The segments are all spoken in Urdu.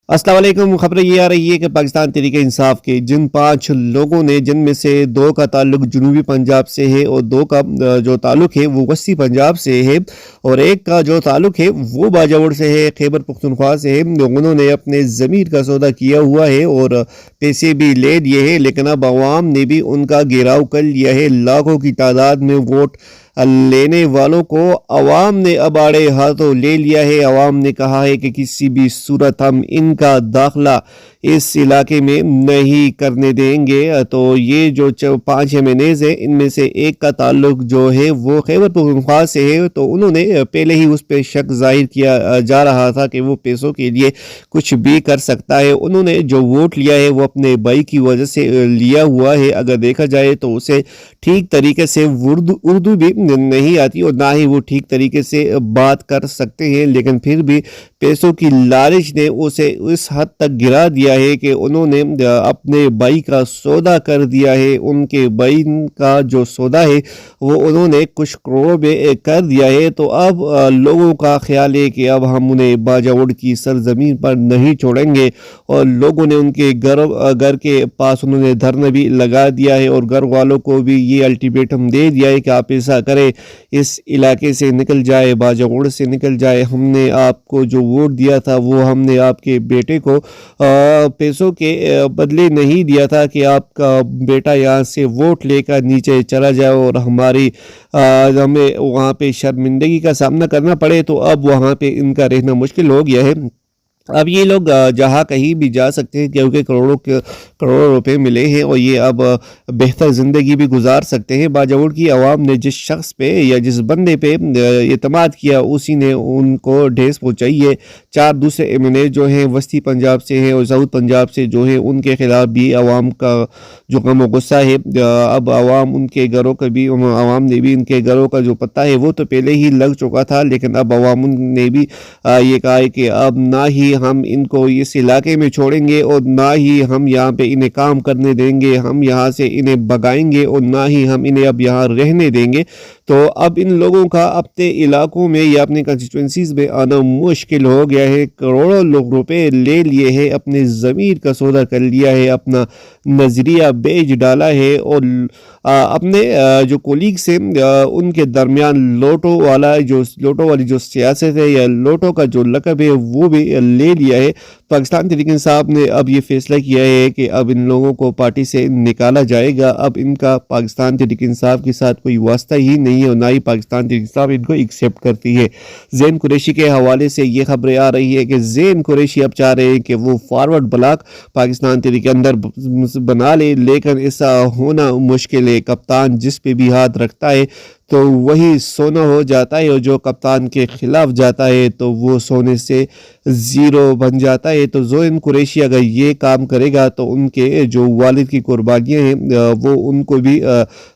السلام علیکم۔ خبر یہ آ رہی ہے کہ پاکستان تحریک انصاف کے جن 5 لوگوں نے، جن میں سے 2 کا تعلق جنوبی پنجاب سے ہے اور 2 کا جو تعلق ہے وہ وسطی پنجاب سے ہے، اور ایک کا جو تعلق ہے وہ باجوڑ سے ہے، خیبر پختونخوا سے ہے، انہوں نے اپنے ضمیر کا سودا کیا ہوا ہے اور پیسے بھی لے لیے ہیں، لیکن اب عوام نے بھی ان کا گھیراؤ کر لیا ہے۔ لاکھوں کی تعداد میں ووٹ لینے والوں کو عوام نے اب آڑے ہاتھوں لے لیا ہے۔ عوام نے کہا ہے کہ کسی بھی صورت ہم ان کا داخلہ اس علاقے میں نہیں کرنے دیں گے۔ تو یہ جو 5 MNAs ہیں، ان میں سے ایک کا تعلق جو ہے وہ خیبر پختونخوا سے ہے، تو انہوں نے پہلے ہی اس پہ شک ظاہر کیا جا رہا تھا کہ وہ پیسوں کے لیے کچھ بھی کر سکتا ہے۔ انہوں نے جو ووٹ لیا ہے وہ اپنے بھائی کی وجہ سے لیا ہوا ہے۔ اگر دیکھا جائے تو اسے ٹھیک طریقے سے اردو بھی نہیں آتی اور نہ ہی وہ ٹھیک طریقے سے بات کر سکتے ہیں، لیکن پھر بھی پیسوں کی لالچ نے اسے اس حد تک گرا دیا ہے کہ انہوں نے اپنے بھائی کا سودا کر دیا ہے۔ ان کے بھائی کا جو سودا ہے وہ انہوں نے کچھ کروڑوں میں کر دیا ہے۔ تو اب لوگوں کا خیال ہے کہ اب ہم انہیں باجوڑ کی سرزمین پر نہیں چھوڑیں گے، اور لوگوں نے ان کے گھر کے پاس انہوں نے دھرنا بھی لگا دیا ہے اور گھر والوں کو بھی یہ الٹیمیٹم دے دیا ہے کہ آپ ایسا کریں، اس علاقے سے نکل جائے، باجوڑ سے نکل جائے۔ ہم نے آپ کو جو ووٹ دیا تھا وہ ہم نے آپ کے بیٹے کو پیسوں کے بدلے نہیں دیا تھا کہ آپ کا بیٹا یہاں سے ووٹ لے کر نیچے چلا جائے اور ہمیں وہاں پہ شرمندگی کا سامنا کرنا پڑے۔ تو اب وہاں پہ ان کا رہنا مشکل ہو گیا ہے۔ اب یہ لوگ جہاں کہیں بھی جا سکتے ہیں کیونکہ کروڑوں روپے ملے ہیں، اور یہ اب بہتر زندگی بھی گزار سکتے ہیں۔ باجوڑ کی عوام نے جس شخص پہ یا جس بندے پہ اعتماد کیا اسی نے ان کو ڈھیس پہنچائی ہے۔ 4 دوسرے MNA جو ہیں وسطی پنجاب سے ہیں اور ساؤتھ پنجاب سے جو ہیں، ان کے خلاف بھی عوام کا جو غم و غصہ ہے۔ اب عوام نے بھی ان کے گھروں کا جو پتہ ہے وہ تو پہلے ہی لگ چکا تھا، لیکن اب عوام نے بھی یہ کہا ہے کہ اب نہ ہی ہم ان کو اس علاقے میں چھوڑیں گے اور نہ ہی ہم یہاں پہ انہیں کام کرنے دیں گے، ہم یہاں سے انہیں بگائیں گے اور نہ ہی ہم انہیں اب یہاں رہنے دیں گے۔ تو اب ان لوگوں کا اپنے علاقوں میں یا اپنے کنسٹیٹوئنسیز میں آنا مشکل ہو گیا ہے۔ کروڑوں لوگ روپے لے لیے ہیں، اپنے ضمیر کا سودا کر لیا ہے، اپنا نظریہ بیچ ڈالا ہے، اور اپنے جو کولیگز ہیں ان کے درمیان لوٹو والی جو سیاست ہے یا لوٹو کا جو لقب ہے وہ بھی لے لیا ہے۔ پاکستان تحریک انصاف نے اب یہ فیصلہ کیا ہے کہ اب ان لوگوں کو پارٹی سے نکالا جائے گا۔ اب ان کا پاکستان تحریک انصاف کے ساتھ کوئی واسطہ ہی نہیں ہے اور نہ ہی پاکستان تحریک انصاف ان کو ایکسیپٹ کرتی ہے۔ زین قریشی کے حوالے سے یہ خبریں آ رہی ہے کہ زین قریشی اب چاہ رہے ہیں کہ وہ فارورڈ بلاک پاکستان تحریک کے اندر بنا لے، لیکن ایسا ہونا مشکل ہے۔ کپتان جس پہ بھی ہاتھ رکھتا ہے تو وہی سونا ہو جاتا ہے، اور جو کپتان کے خلاف جاتا ہے تو وہ سونے سے زیرو بن جاتا ہے۔ تو زین قریشی اگر یہ کام کرے گا تو ان کے جو والد کی قربانیاں ہیں وہ ان کو بھی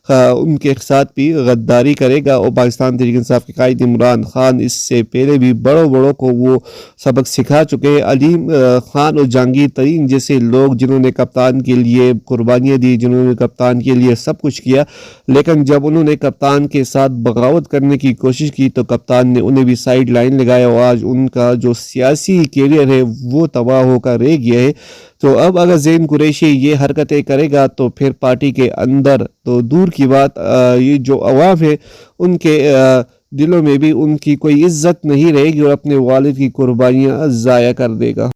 ان کے ساتھ بھی غداری کرے گا، اور پاکستان تحریک انصاف کے قائد عمران خان اس سے پہلے بھی بڑوں کو وہ سبق سکھا چکے ہیں۔ علیم خان اور جہانگیر ترین جیسے لوگ جنہوں نے کپتان کے لیے قربانیاں دی، جنہوں نے کپتان کے لیے سب کچھ کیا، لیکن جب انہوں نے کپتان کے ساتھ بغاوت کرنے کی کوشش کی تو کپتان نے انہیں بھی سائیڈ لائن لگایا، اور آج ان کا جو سیاسی کیریئر ہے وہ تباہ ہو کر رہ گیا ہے۔ تو اب اگر زین قریشی یہ حرکتیں کرے گا تو پھر پارٹی کے اندر تو دور کی بات، یہ جو عوام ہے ان کے دلوں میں بھی ان کی کوئی عزت نہیں رہے گی اور اپنے والد کی قربانیاں ضائع کر دے گا۔